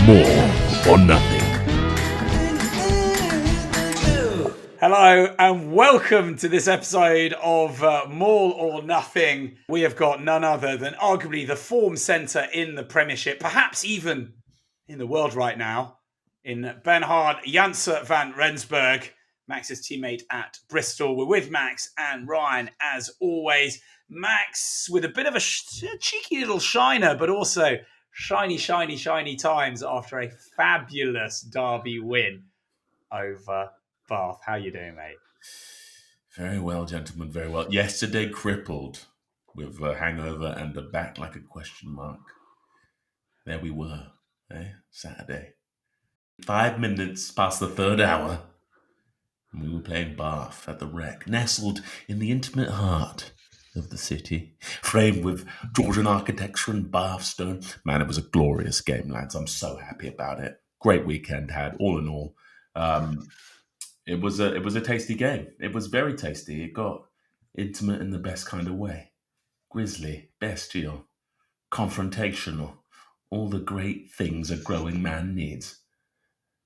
More or Nothing. Hello and welcome to this episode of More or Nothing. We have got none other than arguably the form centre in the Premiership, perhaps even in the world right now, in Benhard Janse van Rensburg, Max's teammate at Bristol. We're with Max and Ryan as always. Max with a bit of a cheeky little shiner, but also shiny times after a fabulous derby win over Bath. How you doing, mate? Very well, gentlemen, very well. Yesterday crippled with a hangover and a back like a question mark. There we were, Saturday. 5 minutes past the third hour, and we were playing Bath at the Wreck, nestled in the intimate heart of the city, framed with Georgian architecture and Bath stone. Man, it was a glorious game, lads. I'm so happy about it. Great weekend had, all in all. It was a tasty game. It was very tasty. It got intimate in the best kind of way. Grisly, bestial, confrontational, all the great things a growing man needs.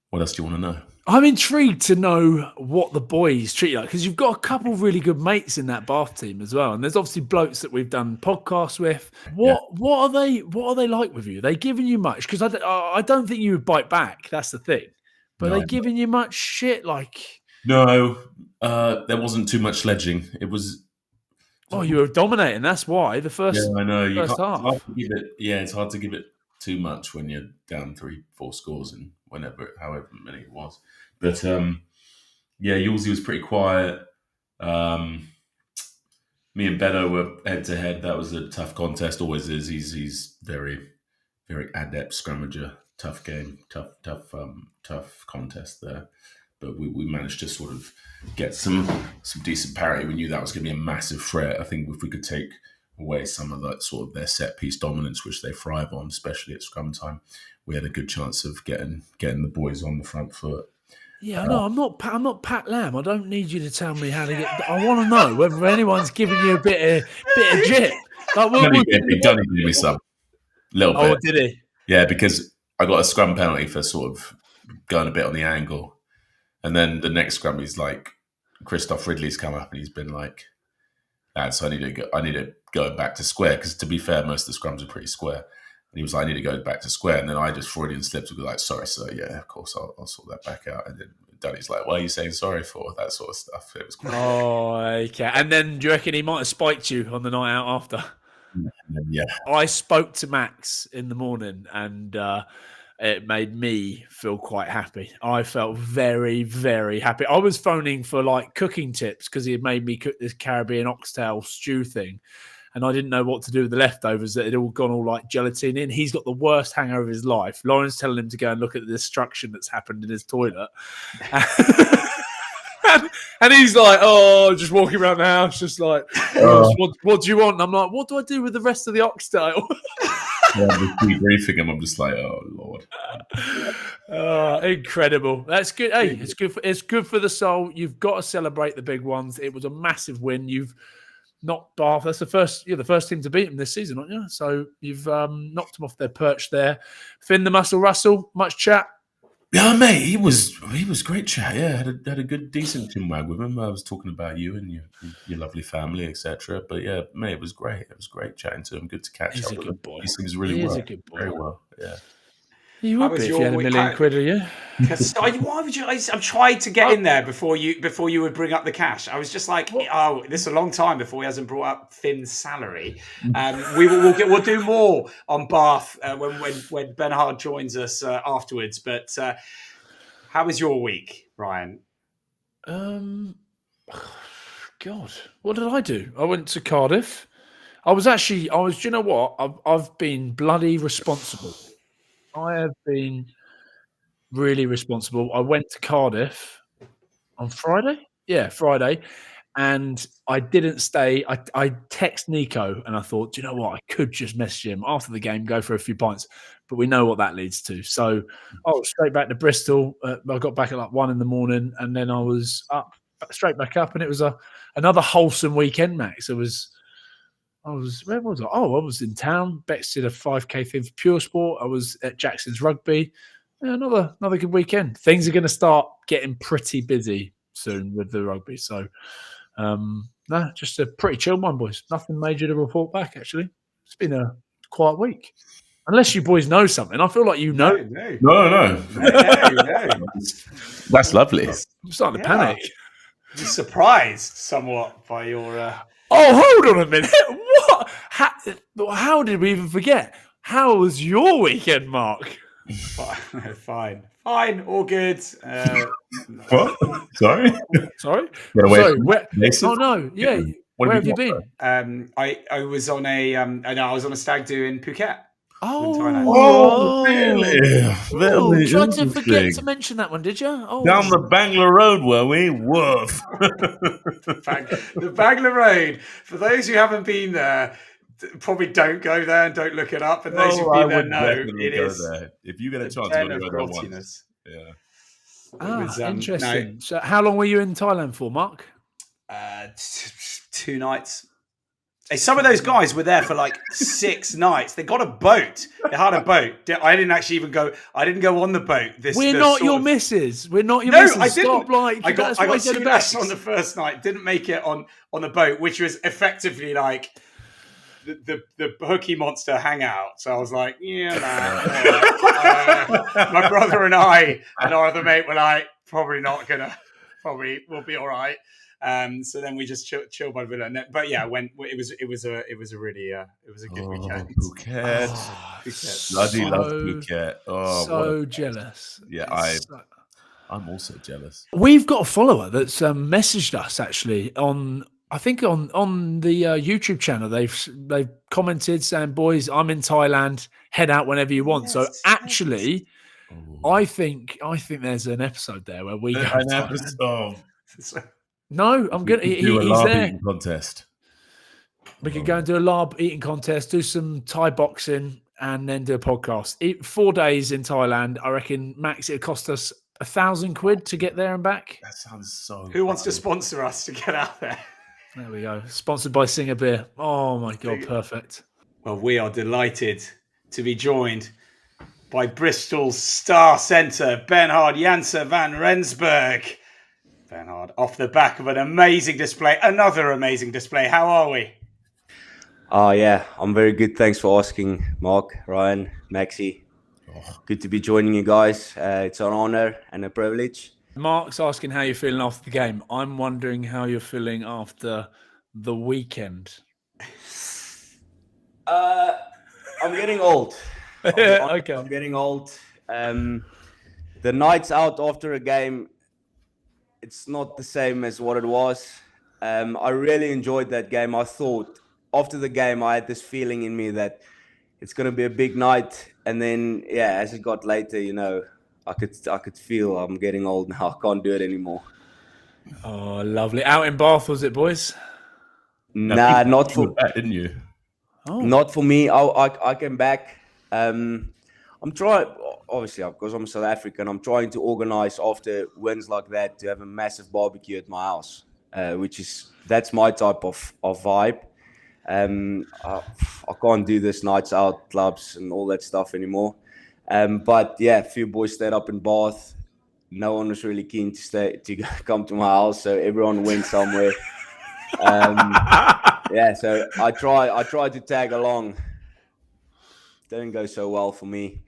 What else do you want to know? I'm intrigued to know what the boys treat you like, because you've got a couple of really good mates in that Bath team as well, and there's obviously blokes that we've done podcasts with. What are they like with you? Are they giving you much? Because I don't think you would bite back. That's the thing. But are they giving you much shit? Like, no, there wasn't too much sledging. It was. Oh, you were dominating. That's why the first. Yeah, I know. First half. It's hard to give it too much when you're down 3-4 scores and however many it was. But Yulsey was pretty quiet. Me and Benno were head to head. That was a tough contest. Always is. He's very, very adept scrummager. Tough game. Tough contest there. But we managed to sort of get some decent parity. We knew that was going to be a massive threat. I think if we could take away some of that sort of their set piece dominance, which they thrive on, especially at scrum time, we had a good chance of getting the boys on the front foot. Yeah, no, I'm not Pat Lam. I don't need you to tell me how to get. I want to know whether anyone's giving you a bit of jip. Like, Dunny gave me some little bit. Oh, did he? Yeah, because I got a scrum penalty for sort of going a bit on the angle. And then the next scrum, he's like, Christoph Ridley's come up and he's been like, so I need to go back to square, because to be fair, most of the scrums are pretty square. And he was like, I need to go back to square. And then I just Freudian slipped and be like, sorry, sir. Yeah, of course, I'll sort that back out. And then Danny's like, what are you saying sorry for? That sort of stuff. It was great. Oh, okay. And then do you reckon he might have spiked you on the night out after? Yeah. I spoke to Max in the morning and it made me feel quite happy. I felt very, very happy. I was phoning for like cooking tips because he had made me cook this Caribbean oxtail stew thing. And I didn't know what to do with the leftovers that had all gone all like gelatin in. He's got the worst hangover of his life. Lauren's telling him to go and look at the destruction that's happened in his toilet. and he's like, just walking around the house, just like, what do you want? And I'm like, what do I do with the rest of the oxtail? I'm just debriefing him. I'm just like, oh, Lord. Incredible. That's good. Hey, it's good for the soul. You've got to celebrate the big ones. It was a massive win. You've knocked Bath. You're the first team to beat them this season, aren't you? So you've knocked them off their perch there. Finn the Muscle Russell, much chat? Yeah, mate, he was great chat. Yeah, had a good, decent chinwag with him. I was talking about you and your lovely family, etc. But yeah, mate, it was great. It was great chatting to him. Good to catch up. He's a good boy. He seems really well. He's a good boy. Very well. Yeah. You would be if you had £1 million, yeah. Why would you? I've tried to get in there before you would bring up the cash. I was just like, this is a long time before he hasn't brought up Finn's salary. We'll do more on Bath when Bernhard joins us afterwards. But how was your week, Ryan? God, what did I do? I went to Cardiff. You know what? I've been bloody responsible. I have been really responsible. I went to Cardiff on Friday. Yeah, Friday. And I didn't stay. I text Nico and I thought, do you know what? I could just message him after the game, go for a few pints. But we know what that leads to. So I was straight back to Bristol. I got back at like 1 a.m. and then I was straight back up. And it was another wholesome weekend, Max. It was Where was I? Oh, I was in town. Bex did a 5K thing for Pure Sport. I was at Jackson's Rugby. Yeah, another good weekend. Things are going to start getting pretty busy soon with the rugby. So, no, just a pretty chill one, boys. Nothing major to report back, actually. It's been a quiet week. Unless you boys know something. I feel like you know. No. That's lovely. I'm starting to panic. Just surprised somewhat by your... Oh, hold on a minute. What? How did we even forget? How was your weekend, Mark? Fine. All good. What? Sorry? Sorry? Where have you been? I was on a stag do in Phuket. Oh, really? Tried to forget to mention that one, did you? Oh. Down the Bangla Road, were we? Woof. The Bangla Road. For those who haven't been there, probably don't go there and don't look it up. And those who've been there know it is. There. If you get a chance, you go there once. Yeah. Interesting. So, how long were you in Thailand for, Mark? 2 nights. Hey, some of those guys were there for like 6 nights. They got a boat. They had a boat. I didn't actually even go. I didn't go on the boat. We're not your missus. We're not your missus. I didn't. Stop, I got 2 nights on the first night. Didn't make it on the boat, which was effectively like the hooky monster hangout. So I was like, yeah, man. My brother and I and our other mate were like, probably we'll be all right. So then we just chilled by the villa. But yeah, it was a good weekend. Phuket. Bloody love Phuket. Oh, so jealous. Yeah, I'm also jealous. We've got a follower that's messaged us actually on the YouTube channel. They've commented saying, "Boys, I'm in Thailand. Head out whenever you want." So actually, I think there's an episode there where we go. An episode. No, I'm good. He's there. Eating contest. We could go and do a larb eating contest, do some Thai boxing, and then do a podcast. 4 days in Thailand. I reckon max it'll cost us £1,000 to get there and back. That sounds so. Who wants to sponsor us to get out there? There we go. Sponsored by Singer Beer. Oh my God, perfect. Well, we are delighted to be joined by Bristol's star centre, Benhard Janse van Rensburg. Bernhard, off the back of another amazing display. How are we? Yeah, I'm very good. Thanks for asking, Mark, Ryan, Maxi. Good to be joining you guys. It's an honor and a privilege. Mark's asking how you're feeling after the game. I'm wondering how you're feeling after the weekend. I'm getting old. Okay. I'm getting old. The nights out after a game, it's not the same as what it was. I really enjoyed that game. I thought after the game, I had this feeling in me that it's going to be a big night. And then, as it got later, I could feel I'm getting old now. I can't do it anymore. Oh, lovely. Out in Bath, was it, boys? Nah, not for that, didn't you? Oh. Not for me. I came back. I'm trying, obviously, because I'm South African, I'm trying to organize after wins like that to have a massive barbecue at my house, that's my type of vibe. I can't do this nights out, clubs and all that stuff anymore. But yeah, a few boys stayed up in Bath. No one was really keen to come to my house, so everyone went somewhere. So I tried to tag along. Didn't go so well for me.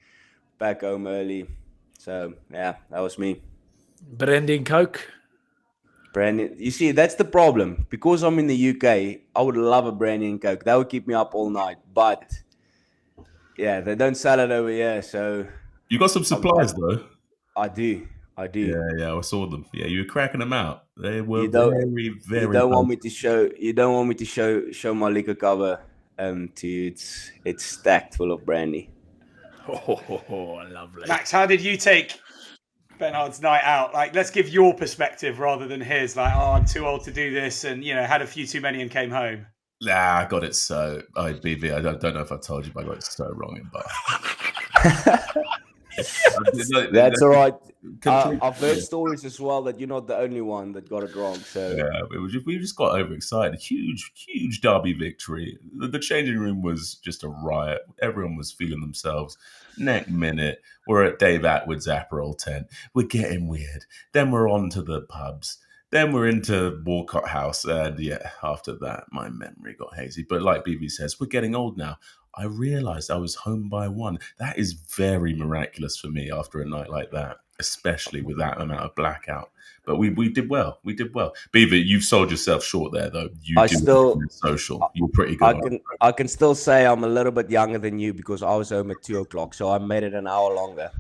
Back home early. So yeah, that was me. Brandy and Coke? Brandy. You see, that's the problem. Because I'm in the UK, I would love a brandy and Coke. That would keep me up all night. But yeah, they don't sell it over here. So you got some supplies though. I do. Yeah, I saw them. Yeah, you were cracking them out. They were very. You don't want me to show. You don't want me to show my liquor cover. To you. It's stacked full of brandy. Oh, lovely. Max, how did you take Bernhard's night out? Like, let's give your perspective rather than his. Like, I'm too old to do this, and had a few too many and came home. Nah, I got it so. BV, I don't know if I told you, but I got it so wrong in Bath. That's all right. Complete- I've heard stories as well that you're not the only one that got it wrong. So Yeah, we just got overexcited. Huge derby victory. The changing room was just a riot. Everyone was feeling themselves. Next minute, we're at Dave Atwood's Aperol tent. We're getting weird. Then we're on to the pubs. Then we're into Walcott House. And yeah, after that, my memory got hazy. But like BB says, we're getting old now. I realized I was home by 1. That is very miraculous for me after a night like that, especially with that amount of blackout. But we did well. We did well. Beaver, you've sold yourself short there, though. I still social. You're pretty good. I can still say I'm a little bit younger than you because I was home at 2:00, so I made it an hour longer.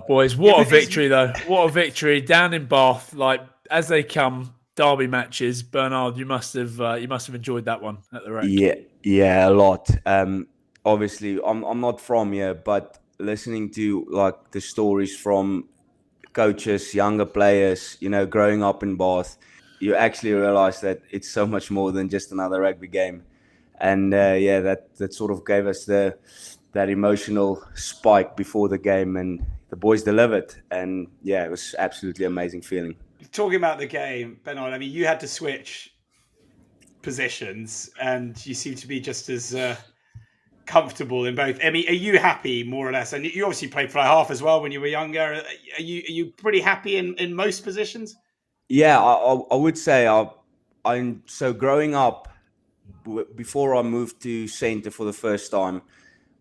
Boys, what a victory though! What a victory down in Bath. Like as they come, derby matches. Bernhard, you must have enjoyed that one at the Rec. Yeah, a lot. Obviously, I'm not from here, but listening to like the stories from coaches, younger players, growing up in Bath, you actually realize that it's so much more than just another rugby game. And that sort of gave us that emotional spike before the game, and the boys delivered. And yeah, it was absolutely amazing feeling. Talking about the game, Bernhard, I mean, you had to switch positions, and you seem to be just as comfortable in both. I mean, are you happy more or less? And you obviously played fly half as well when you were younger. Are you pretty happy in most positions? Yeah, I would say I'm so growing up. Before I moved to centre for the first time,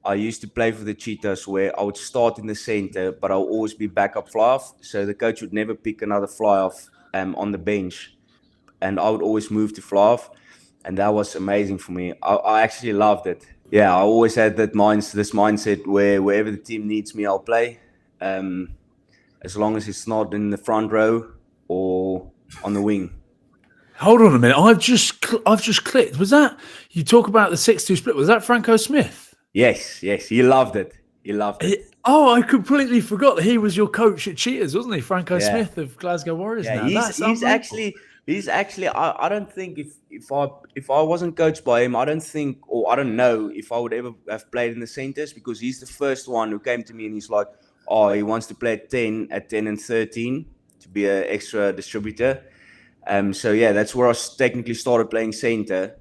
I used to play for the Cheetahs, where I would start in the centre, but I'll always be backup fly-off. So the coach would never pick another fly-off on the bench, and I would always move to fly-off, and that was amazing for me. I actually loved it. Yeah, I always had this mindset where wherever the team needs me, I'll play, as long as it's not in the front row or on the wing. Hold on a minute. I've just clicked. Was that you talk about the 6-2 split? Was that Franco Smith? Yes, he loved it. I completely forgot that he was your coach at Cheetahs, wasn't he? Franco Smith of Glasgow Warriors. Yeah, now. he's actually. I don't think if I wasn't coached by him, I don't know if I would ever have played in the centres, because he's the first one who came to me and he's like, he wants to play at 10 and 13 to be an extra distributor. So yeah, that's where I technically started playing centre.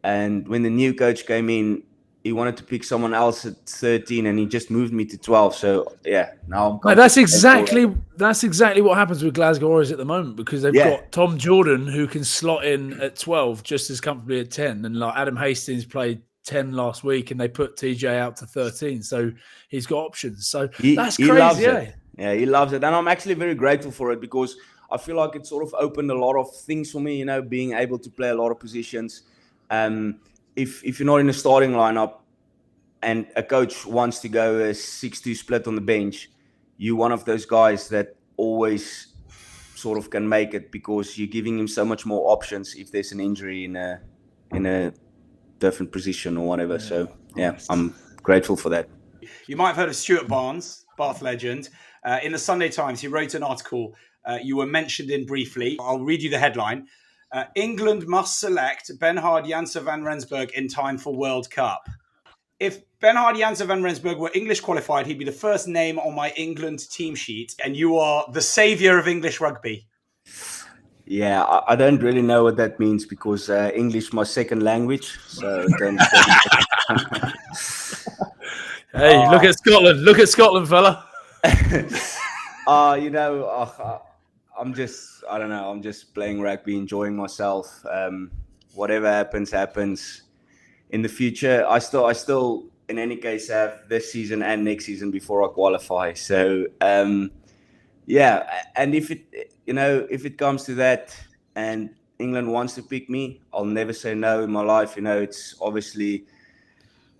And when the new coach came in, he wanted to pick someone else at 13, and he just moved me to 12. So yeah, now that's exactly what happens with Glasgow Warriors at the moment, because they've got Tom Jordan who can slot in at 12 just as comfortably at 10, and like Adam Hastings played 10 last week, and they put TJ out to 13, so he's got options. So that's crazy. Loves it. Yeah, he loves it, and I'm actually very grateful for it, because I feel like it sort of opened a lot of things for me. Being able to play a lot of positions. If you're not in a starting lineup and a coach wants to go a 6-2 split on the bench, you're one of those guys that always sort of can make it, because you're giving him so much more options if there's an injury in a different position or whatever. So yeah, I'm grateful for that. You might have heard of Stuart Barnes, Bath legend. In the Sunday Times, he wrote an article you were mentioned in briefly. I'll read you the headline. England must select Benhard Janse van Rensburg in time for World Cup. If Benhard Janse van Rensburg were English qualified, he'd be the first name on my England team sheet, and you are the saviour of English rugby. Yeah, I don't really know what that means, because English is my second language. So hey, look at Scotland. Look at Scotland, fella. I'm just playing rugby, enjoying myself. Whatever happens. In the future, I still, in any case, have this season and next season before I qualify. So, and if it comes to that, and England wants to pick me, I'll never say no in my life. It's obviously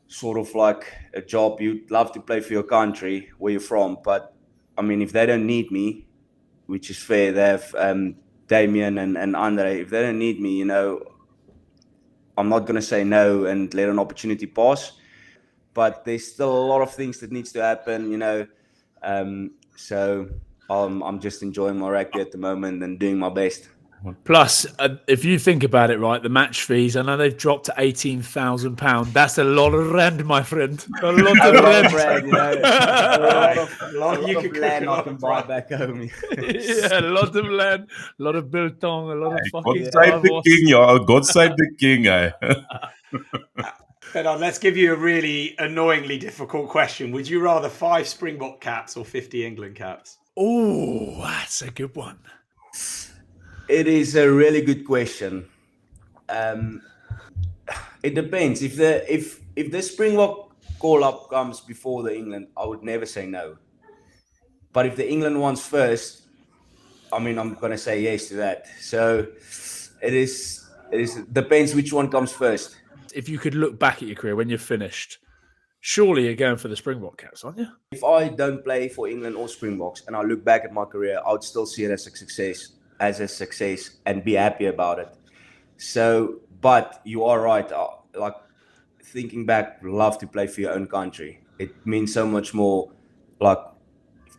sort of like a job. You'd love to play for your country where you're from, but I mean, if they don't need me, which is fair, they have Damien and Andre. If they don't need me, I'm not going to say no and let an opportunity pass. But there's still a lot of things that needs to happen, so I'm just enjoying my rugby at the moment and doing my best. Plus, if you think about it, right, the match fees, I know they've dropped to £18,000. That's a lot of rand, my friend. A lot A of lot of rand. bread, you know. A lot You of could cook land a I lot can of buy bread. back home. Yeah, a lot of land, a lot of biltong, a lot of God fucking save the davos. king, y'all. God save the king, eh? Bernhard, let's give you a really annoyingly difficult question. Would you rather 5 Springbok caps or 50 England caps? Oh, that's a good one. It is a really good question. It depends. If the Springbok call up comes before the England, I would never say no. But if the England one's first, I mean, I'm gonna say yes to that. So it depends which one comes first. If you could look back at your career when you're finished, surely you're going for the Springbok caps, aren't you? If I don't play for England or Springboks and I look back at my career, I would still see it as a success, and be happy about it. So, but you are right. Like thinking back, love to play for your own country. It means so much more. Like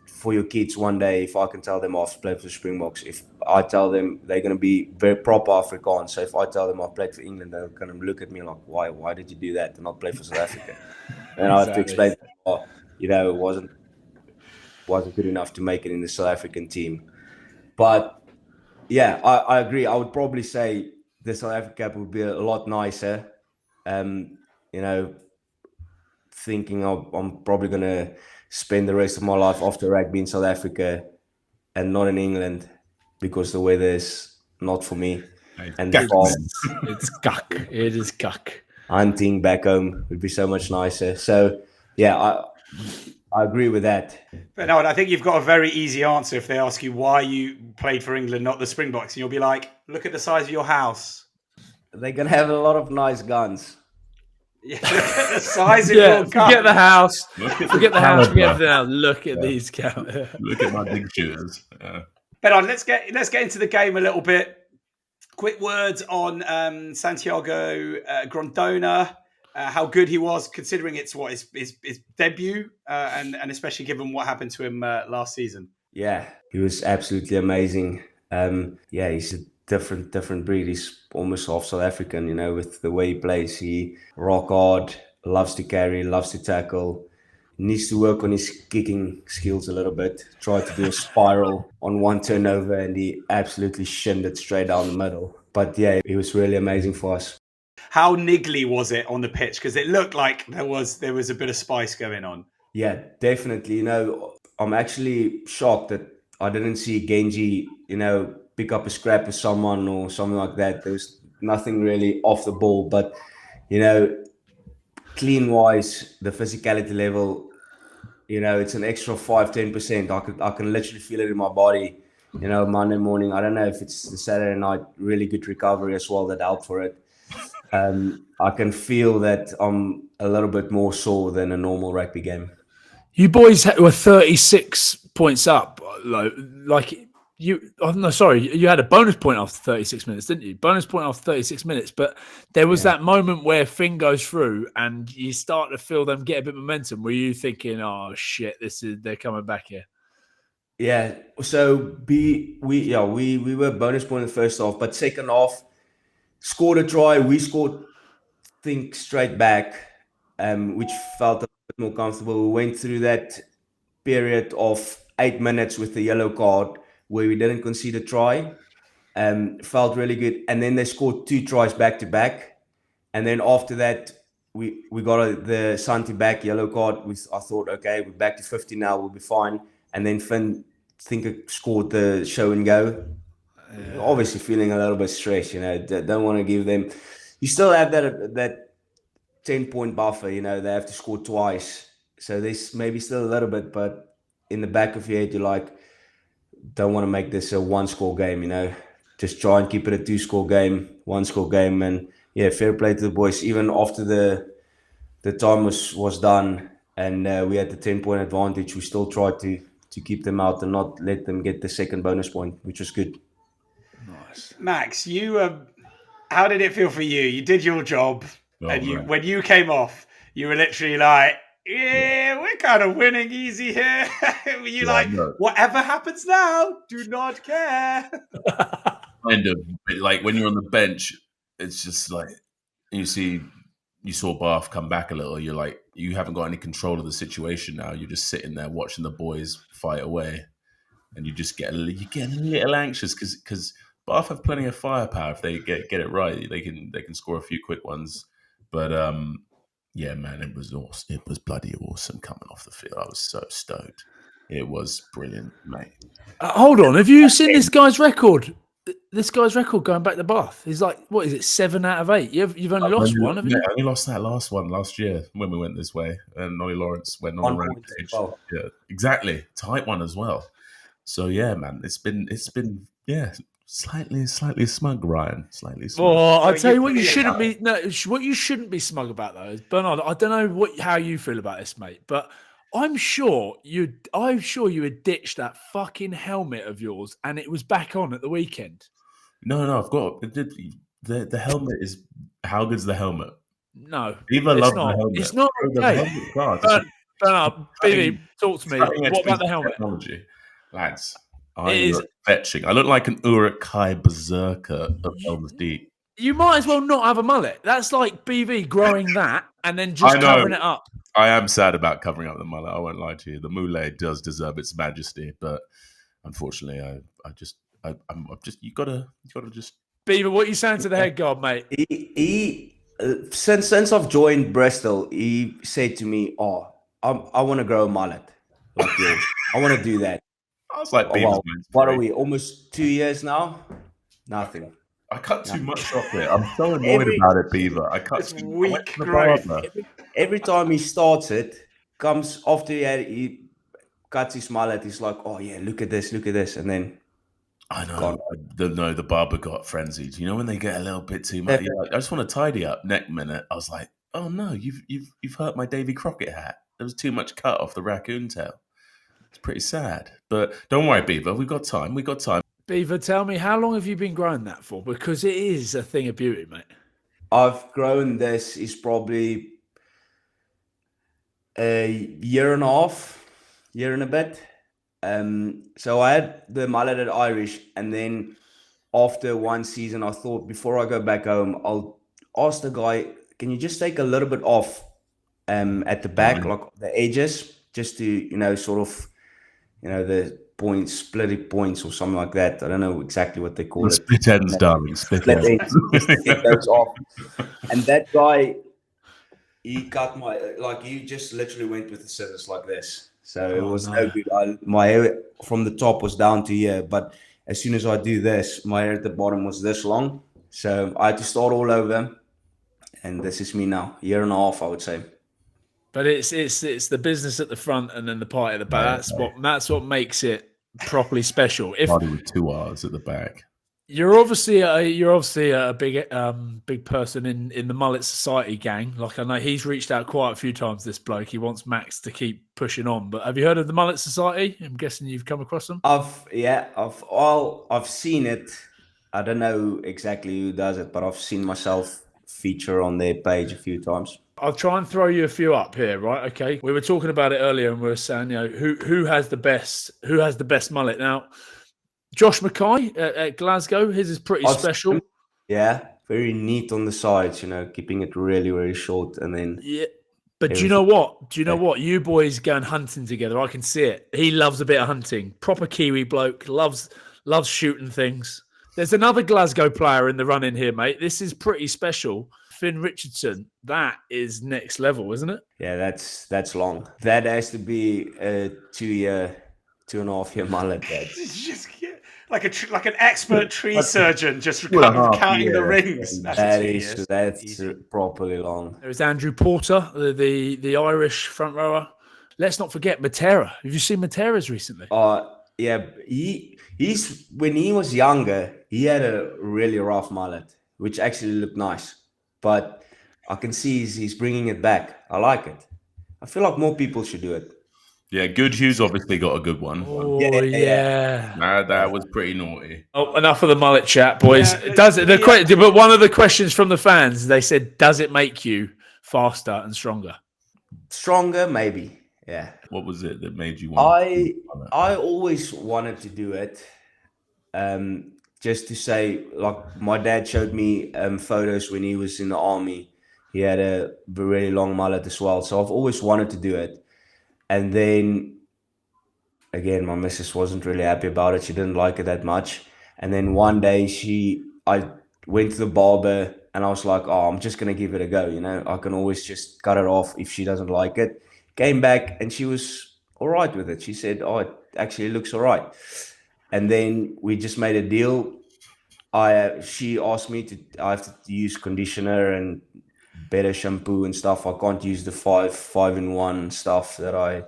for your kids one day, if I can tell them I've played for the Springboks, if I tell them they're going to be very proper Afrikaans. So if I tell them I've played for England, they're going to look at me like, why did you do that and not play for South Africa? And I have to explain, it wasn't good enough to make it in the South African team. But yeah, I agree. I would probably say the South African cap would be a lot nicer. Thinking I'm probably going to spend the rest of my life after rugby in South Africa and not in England because the weather is not for me. And the farm, it's cuck. It is cuck. Hunting back home would be so much nicer. So yeah, I agree with that. Bernhard, I think you've got a very easy answer if they ask you why you played for England, not the Springboks. And you'll be like, look at the size of your house. They're going to have a lot of nice guns. Yeah, look at the size of your gun. Forget the house. Forget the house. Forget caliber. everything else. Look at these cows. Look at my big shooters. Bernhard, let's get into the game a little bit. Quick words on Santiago Grondona. How good he was, considering it's his debut, and especially given what happened to him last season. Yeah, he was absolutely amazing. He's a different breed. He's almost half South African, with the way he plays. He rock hard, loves to carry, loves to tackle. Needs to work on his kicking skills a little bit. Tried to do a spiral on one turnover and he absolutely shinned it straight down the middle. But yeah, he was really amazing for us. How niggly was it on the pitch? Because it looked like there was a bit of spice going on. Yeah, definitely. I'm actually shocked that I didn't see Genji, pick up a scrap with someone or something like that. There was nothing really off the ball, but clean wise, the physicality level, it's an extra 5-10%. I can literally feel it in my body. Monday morning. I don't know if it's the Saturday night, really good recovery as well that helped for it. I can feel that I'm a little bit more sore than a normal rugby game. You boys were 36 points up. You had a bonus point after 36 minutes, didn't you? Bonus point after 36 minutes. But there was that moment where Finn goes through and you start to feel them get a bit of momentum. Were you thinking, oh shit, they're coming back here? Yeah. So we were bonus point in the first half, but second half, scored a try. We scored, think straight back, which felt a bit more comfortable. We went through that period of 8 minutes with the yellow card where we didn't concede a try. Felt really good. And then they scored 2 tries back to back. And then after that, we got the Santi back yellow card. I thought, okay, we're back to 50 now. We'll be fine. And then Finn, scored the show and go. Obviously feeling a little bit stressed, don't want to give them. You still have that 10-point buffer, they have to score twice. So there's maybe still a little bit, but in the back of your head, you're don't want to make this a 1-score game, Just try and keep it a 2-score game, 1-score game. And yeah, fair play to the boys. Even after the time was done and we had the 10-point advantage, we still tried to keep them out and not let them get the second bonus point, which was good. Nice. Max, how did it feel for you? You did your job, and when you came off, you were literally like, yeah, we're kind of winning easy here. Were you whatever happens now, do not care? kind of like when you're on the bench, it's just like you saw Bath come back a little. You're like, you haven't got any control of the situation now. You're just sitting there watching the boys fight away, and you just get a little anxious because Bath have plenty of firepower. If they get it right, they can score a few quick ones. But yeah, man, it was awesome. It was bloody awesome coming off the field. I was so stoked. It was brilliant, mate. Hold on, have you seen this guy's record? This guy's record going back to Bath. He's like, what is it, 7 out of 8? You've only lost one, haven't you? I only lost that last one last year when we went this way, and Nolly Lawrence went on a rampage. Well. Yeah, exactly, tight one as well. So yeah, man, it's been slightly smug, Ryan, slightly smug. Well, I'll tell you what you shouldn't be. No, what you shouldn't be smug about though is Bernhard. I don't know how you feel about this, mate, but I'm sure you had ditched that fucking helmet of yours, and it was back on at the weekend. No, I've got the helmet is. How good's the helmet? No, Eva loves the helmet. It's not okay. Bernhard, Billy, talk to me. What about the helmet? Technology, lads. I look fetching. I look like an Uruk-hai berserker of Helm's Deep. You might as well not have a mullet. That's like BV growing that and then just covering it up. I am sad about covering up the mullet. I won't lie to you. The mullet does deserve its majesty, but unfortunately, I'm just you gotta just. Beaver, what are you saying to the head guard, mate? He since I've joined Bristol, he said to me, "Oh, I want to grow a mullet like yours. I want to do that." I was like, what are we? Almost 2 years now? Nothing. I cut too much off it. I'm so annoyed about it, Beaver. I cut It's too weak growth. Every time he starts it, comes after he cuts his mullet, he's like, "Oh yeah, look at this," and then I know. The barber got frenzied. You know when they get a little bit too much. Like, I just want to tidy up. Next minute, I was like, "Oh no, you've hurt my Davy Crockett hat. There was too much cut off the raccoon tail." It's pretty sad, but don't worry, Beaver. We've got time. Beaver, tell me, how long have you been growing that for? Because it is a thing of beauty, mate. I've grown this is probably a year and a half, year and a bit. So I had the mullet at Irish, and then after one season, I thought before I go back home, I'll ask the guy, "Can you just take a little bit off at the back, like the edges, just to sort of." The points, split points or something like that. I don't know exactly what they call it. Split ends, darling. Split ends. Just to get those off. And that guy, he cut he just literally went with the scissors like this. So it was no good. My hair from the top was down to here. But as soon as I do this, my hair at the bottom was this long. So I had to start all over. And this is me now. A year and a half, I would say. But it's the business at the front and then the party at the back. That's what makes it properly special. Party with 2 R's at the back. You're obviously a big person in the Mullet Society gang. Like I know he's reached out quite a few times. This bloke, he wants Max to keep pushing on. But have you heard of the Mullet Society? I'm guessing you've come across them. I've seen it. I don't know exactly who does it, but I've seen myself feature on their page a few times. I'll try and throw you a few up here, right? Okay. We were talking about it earlier, and we were saying, who has the best mullet now? Josh Mackay at Glasgow, his is pretty special. Yeah, very neat on the sides, keeping it really, really short, and then But do you know what? You boys going hunting together. I can see it. He loves a bit of hunting. Proper Kiwi bloke, loves shooting things. There's another Glasgow player in the running here, mate. This is pretty special. Finn Richardson, that is next level, isn't it? Yeah, that's long. That has to be a 2.5 year mullet. Just like an expert tree surgeon, just kind of counting the rings. That's properly long. There's Andrew Porter, the Irish front rower. Let's not forget Matera. Have you seen Matera's recently? Yeah, he's when he was younger, he had a really rough mullet, which actually looked nice. But I can see he's bringing it back. I like it. I feel like more people should do it. Yeah, Good Hughes obviously got a good one. Oh, yeah. Nah, that was pretty naughty. Oh, enough of the mullet chat, boys. Yeah, but one of the questions from the fans, they said, does it make you faster and stronger? Stronger, maybe. Yeah. What was it that made you want I always wanted to do it. just to say, like, my dad showed me photos when he was in the army. He had a really long mullet as well. So I've always wanted to do it. And then again, my missus wasn't really happy about it. She didn't like it that much. And then one day I went to the barber and I was like, oh, I'm just going to give it a go. You know, I can always just cut it off if she doesn't like it. Came back and she was all right with it. She said, oh, it actually looks all right. And then we just made a deal. She asked me I have to use conditioner and better shampoo and stuff. I can't use the 5-in-1 stuff that I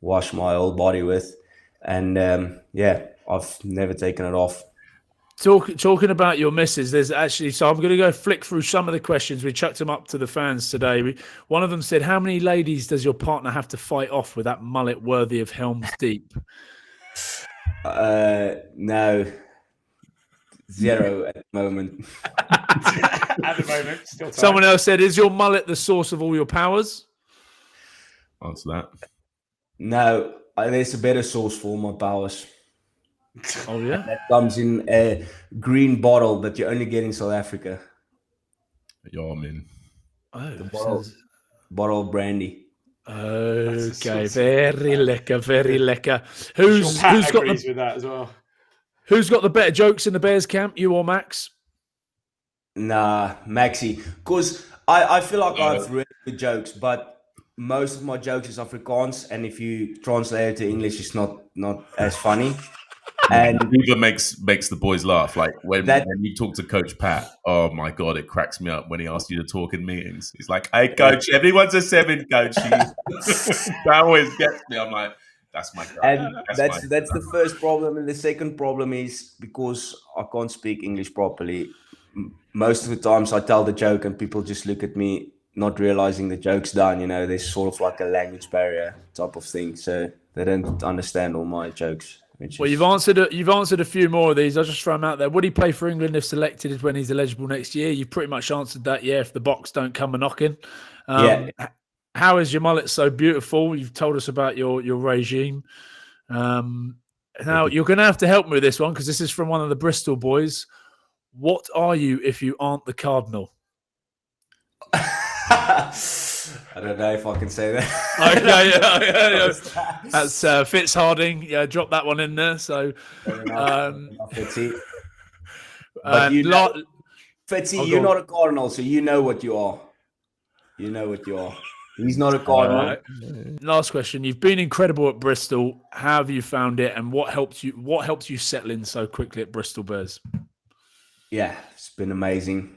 wash my whole body with. And I've never taken it off. Talking about your missus, there's actually, so I'm going to go flick through some of the questions. We chucked them up to the fans today. One of them said, how many ladies does your partner have to fight off with that mullet worthy of Helm's Deep? No, 0 at the moment. At the moment, still time. Someone else said, is your mullet the source of all your powers? Answer that. No, there's a better source for my powers. Oh, yeah? That comes in a green bottle that you only get in South Africa. Yeah, man. Oh, Bottle of brandy. Okay, very lekker, very lekker. Who's got the, with that as well? Who's got the better jokes in the Bears camp, you or Max? Nah, Maxi. Because I feel like I have really good jokes, but most of my jokes is Afrikaans, and if you translate it to English, it's not as funny. And Beaver makes the boys laugh. Like when you talk to Coach Pat, oh my God, it cracks me up when he asks you to talk in meetings. He's like, hey, Coach, everyone's a 7, Coach. That always gets me. I'm like, that's my guy. And that's the first problem. And the second problem is because I can't speak English properly. Most of the times I tell the joke and people just look at me, not realizing the joke's done. You know, there's sort of like a language barrier type of thing. So they don't understand all my jokes. Well, you've answered a few more of these. I'll just throw them out there. Would he play for England if selected when he's eligible next year? You've pretty much answered that, yeah, if the box don't come a-knocking. How is your mullet so beautiful? You've told us about your regime. Now, you're going to have to help me with this one because this is from one of the Bristol boys. What are you if you aren't the Cardinal? I don't know if I can say that. That's Fitz Harding. Yeah, drop that one in there. So, Fitzy. But Fitzy, you're not a Cardinal, so you know what you are. You know what you are. He's not a Cardinal. Right. Last question. You've been incredible at Bristol. How have you found it, and what helped you settle in so quickly at Bristol Bears? Yeah, it's been amazing.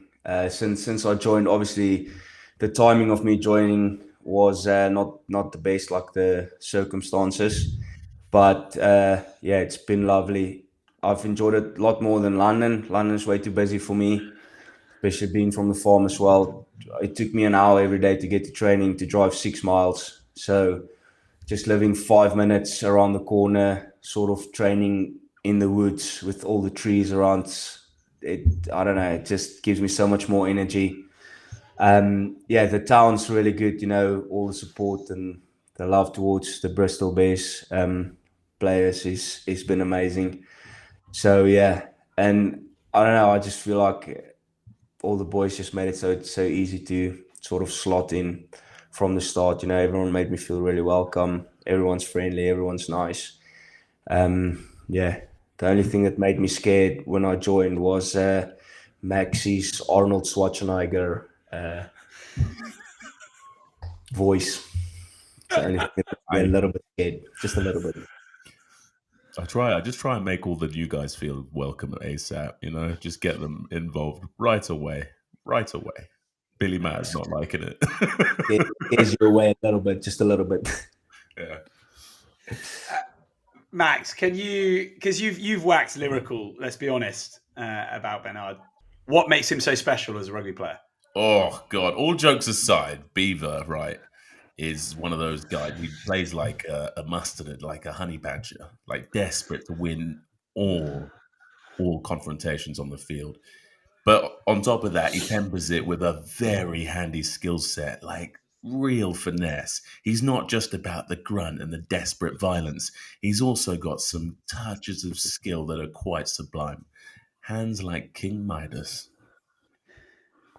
Since I joined, obviously, the timing of me joining was not the best, like the circumstances. But it's been lovely. I've enjoyed it a lot more than London. London's way too busy for me, especially being from the farm as well. It took me an hour every day to get to training, to drive 6 miles. So just living 5 minutes around the corner, sort of training in the woods with all the trees around, I don't know, it just gives me so much more energy. The town's really good, you know, all the support and the love towards the Bristol Bears players is been amazing. So and I don't know, I just feel like all the boys just made it so easy to sort of slot in from the start. You know, everyone made me feel really welcome. Everyone's friendly, everyone's nice. The only thing that made me scared when I joined was Maxi's Arnold Schwarzenegger voice. The only thing that made me a little bit scared, just a little bit. I just try and make all the new guys feel welcome at ASAP, you know, just get them involved right away. Billy Matt's not liking it. Here's your way a little bit, just a little bit. Yeah. Max, can you, because you've waxed lyrical, let's be honest, about Bernhard. What makes him so special as a rugby player? Oh, God. All jokes aside, Beaver, right, is one of those guys who plays like a mustard, like a honey badger, like desperate to win all confrontations on the field. But on top of that, he tempers it with a very handy skill set, like real finesse. He's not just about the grunt and the desperate violence. He's also got some touches of skill that are quite sublime. hands like King Midas.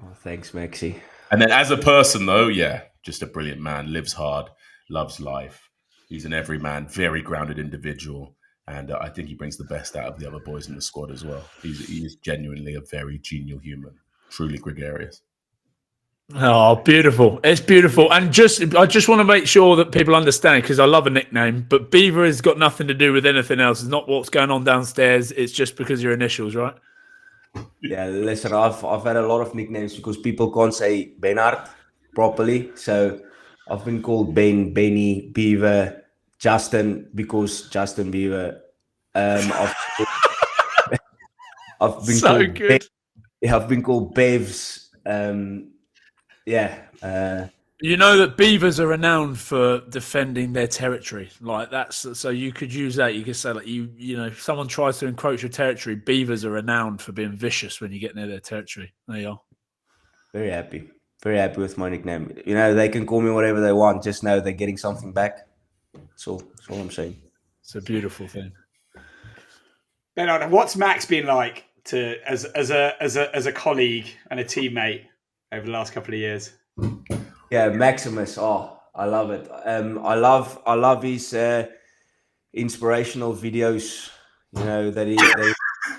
Oh, thanks, Maxi. And then as a person, though, yeah, just a brilliant man. Lives hard, loves life. He's an everyman, very grounded individual. And I think he brings the best out of the other boys in the squad as well. He is genuinely a very genial human, truly gregarious. Oh, beautiful. It's beautiful. And I just want to make sure that people understand, because I love a nickname, but Beaver has got nothing to do with anything else. It's not what's going on downstairs. It's just because your initials, right? Yeah, listen, I've had a lot of nicknames because people can't say Benhard properly. So I've been called Ben, Benny, Beaver, Justin, because Justin Beaver. I've been So called good. I've been called Bevs. You know that beavers are renowned for defending their territory. Like that's so you could use that. You could say like you know if someone tries to encroach your territory, beavers are renowned for being vicious when you get near their territory. There you are. Very happy with my nickname. You know, they can call me whatever they want. Just know they're getting something back. That's all I'm saying. It's a beautiful thing. Bernhard, what's Max been like to as a colleague and a teammate over the last couple of years? Yeah, Maximus. Oh, I love it. I love his inspirational videos. You know that he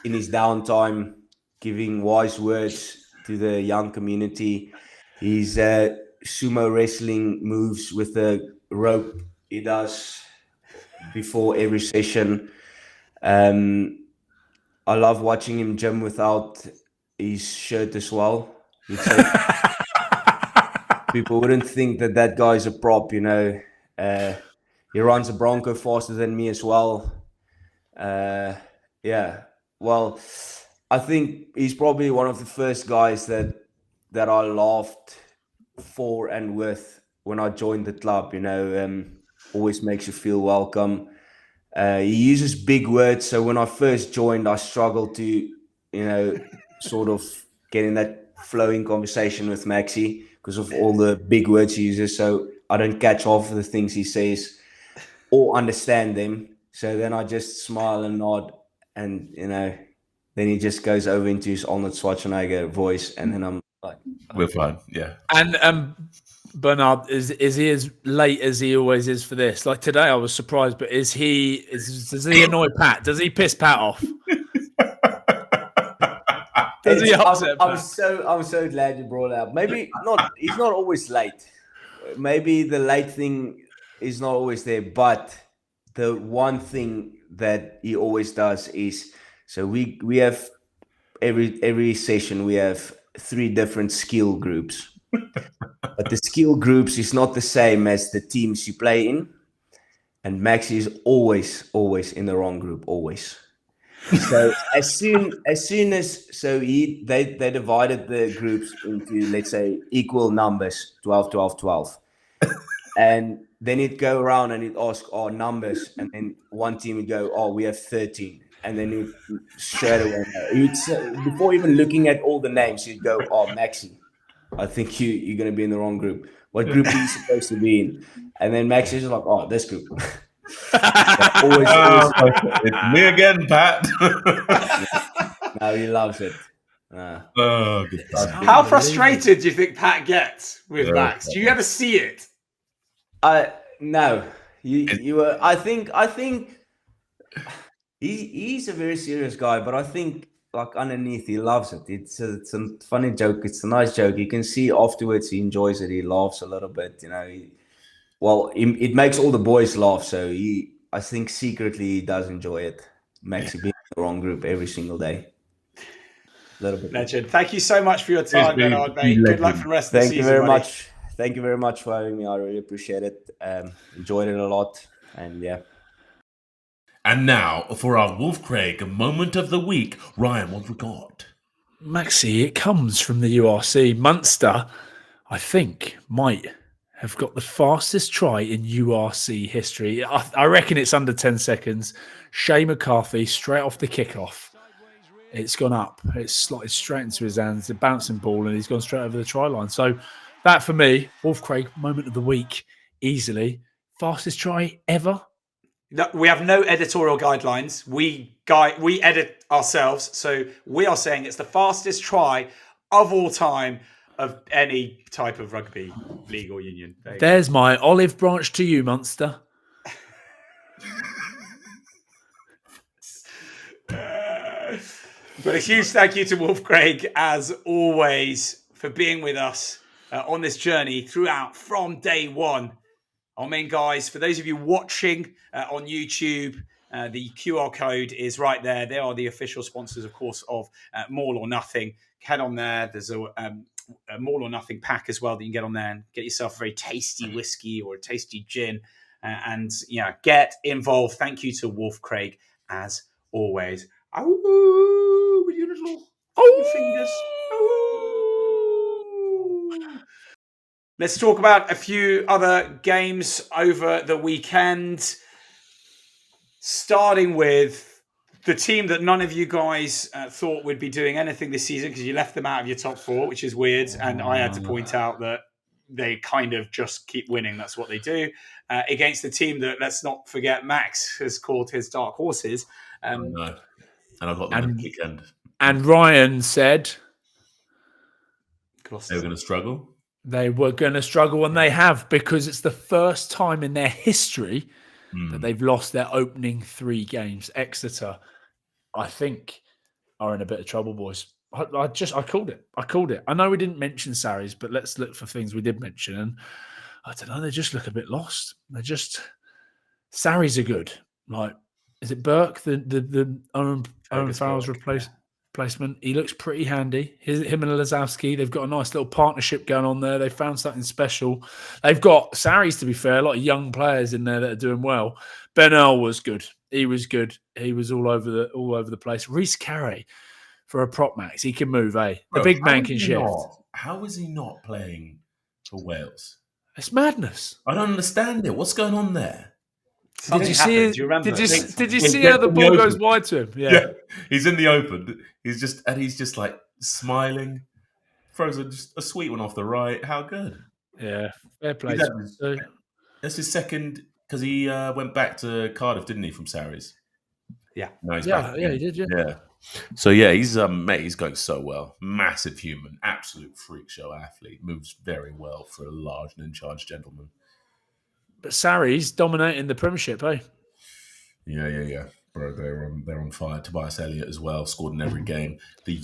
in his downtime giving wise words to the young community. His sumo wrestling moves with the rope he does before every session. I love watching him gym without his shirt as well. People wouldn't think that guy's a prop, you know. He runs a Bronco faster than me as well. Yeah. Well, I think he's probably one of the first guys that I laughed for and with when I joined the club, you know. Always makes you feel welcome. He uses big words, so when I first joined, I struggled to, you know, sort of get in that flowing conversation with Maxi because of all the big words he uses. So I don't catch half of the things he says or understand them. So then I just smile and nod, and you know, then he just goes over into his Arnold Schwarzenegger voice, and then I'm like, we're fine, yeah. And Bernhard, is he as late as he always is for this? Like today, I was surprised, but does he annoy Pat? Does he piss Pat off? Does he upset I'm Pat? so glad you brought it up. Maybe not. He's not always late. Maybe the late thing is not always there, but the one thing that he always does is so we have every session we have 3 different skill groups. But the skill groups is not the same as the teams you play in. And Maxi is always in the wrong group, always. So as soon as they divided the groups into, let's say, equal numbers, 12, 12, 12. And then he'd go around and he'd ask, numbers. And then one team would go, we have 13. And then he'd straight away know. Before even looking at all the names, he'd go, Maxi, I think you're going to be in the wrong group. What group are you supposed to be in? And then Max is like, this group. always. It's me again, Pat. No, he loves it. Good. How frustrated do you think Pat gets with Max? Do you ever see it? No. I think he's a very serious guy, but I think like underneath he loves it. It's a funny joke. It's a nice joke. You can see afterwards he enjoys it. He laughs a little bit, you know. It makes all the boys laugh. So I think secretly he does enjoy it. Maxi being in the wrong group every single day. A little bit. Legend. Thank you so much for your time, Bernhard, mate. Good luck for the rest of the season. Thank you very buddy. much. Thank you very much for having me. I really appreciate it. Enjoyed it a lot. And yeah. And now for our WOLFCRAIG moment of the week. Ryan, what have we got? Maxi, it comes from the URC. Munster, I think, might have got the fastest try in URC history. I reckon it's under 10 seconds. Shay McCarthy, straight off the kickoff. It's gone up. It's slotted straight into his hands, the bouncing ball, and he's gone straight over the try line. So that, for me, WOLFCRAIG moment of the week, easily. Fastest try ever. We have no editorial guidelines. We edit ourselves, so we are saying it's the fastest try of all time of any type of rugby league or union. There's my olive branch to you, Munster. But a huge thank you to WOLFCRAIG, as always, for being with us on this journey throughout from day one. I mean, guys, for those of you watching on YouTube, the QR code is right there. They are the official sponsors, of course, of Maul or Nothing. Head on there. There's a Maul or Nothing pack as well that you can get on there and get yourself a very tasty whiskey or a tasty gin. And get involved. Thank you to WOLFCRAIG, as always. Oh, with your little fingers. Oh. Let's talk about a few other games over the weekend. Starting with the team that none of you guys thought would be doing anything this season because you left them out of your top four, which is weird. And I had to point out that they kind of just keep winning. That's what they do. Against the team that, let's not forget, Max has called his dark horses. No. And I got them this weekend. And Ryan said they were going to struggle. They were going to struggle, and they have, because it's the first time in their history that they've lost their opening 3 games. Exeter, I think, are in a bit of trouble, boys. I called it. I know we didn't mention Sarries, but let's look for things we did mention. And I don't know, they just look a bit lost. Sarries are good. Like, is it Burke, the Owen Farrell's replacement? He looks pretty handy. Him and Lazowski, they've got a nice little partnership going on there. They found something special. They've got Sarries, to be fair, a lot of young players in there that are doing well. Bernhard was good. He was good. He was all over the place. Reece Carey for a prop max. He can move, eh? The big man can shift. How is he not playing for Wales? It's madness. I don't understand it. What's going on there? Did you see? Do you remember? Did you see how the ball goes wide to him? Yeah, he's in the open. He's just like smiling, throws a sweet one off the right. How good? Yeah, fair play. That's his second, because he went back to Cardiff, didn't he, from Sarries? Yeah, no, he's back he did. Yeah. So yeah, he's he's going so well. Massive human, absolute freak show athlete. Moves very well for a large and in charge gentleman. But Sarries dominating the Premiership, eh? Yeah. Bro, they're on fire. Tobias Elliott as well, scored in every game. The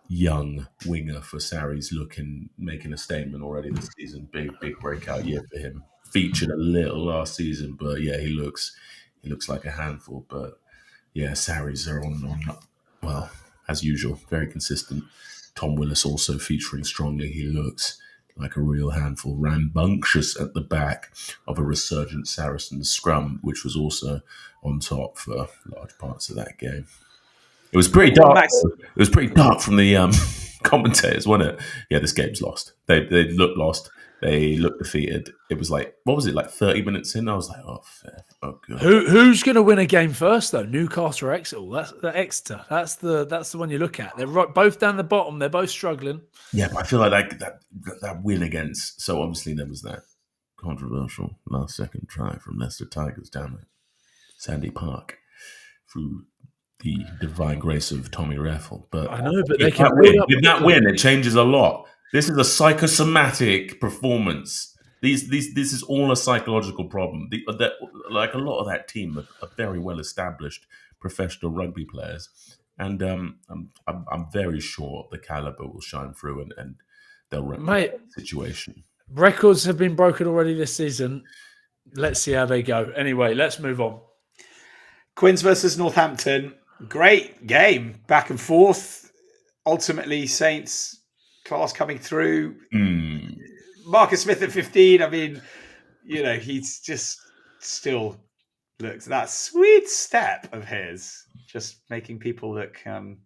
young winger for Sarries making a statement already this season. Big breakout year for him. Featured a little last season, but yeah, he looks like a handful. But yeah, Sarries are on well, as usual, very consistent. Tom Willis also featuring strongly. He looks like a real handful, rambunctious at the back of a resurgent Saracens scrum, which was also on top for large parts of that game. It was pretty dark. It was pretty dark from the commentators, wasn't it? Yeah, this game's lost. They looked lost. They looked defeated. It was like, what was it, like 30 minutes in? I was like, oh, fair. Oh, good. Who's going to win a game first, though? Newcastle or Exeter? That's the Exeter. That's the one you look at. They're both down the bottom. They're both struggling. Yeah, but I feel like that win against. So obviously there was that controversial last second try from Leicester Tigers down at Sandy Park through the divine grace of Tommy Raffle. But I know, but they can win. With that win, it changes a lot. This is a psychosomatic performance. This is all a psychological problem. Like a lot of that team are very well established professional rugby players, and I'm very sure the caliber will shine through and they'll remedy the situation. Records have been broken already this season. Let's see how they go. Anyway, let's move on. Quins versus Northampton. Great game, back and forth. Ultimately, Saints class coming through. Marcus Smith at 15. I mean, he's just still looks that sweet step of his, just making people look. Do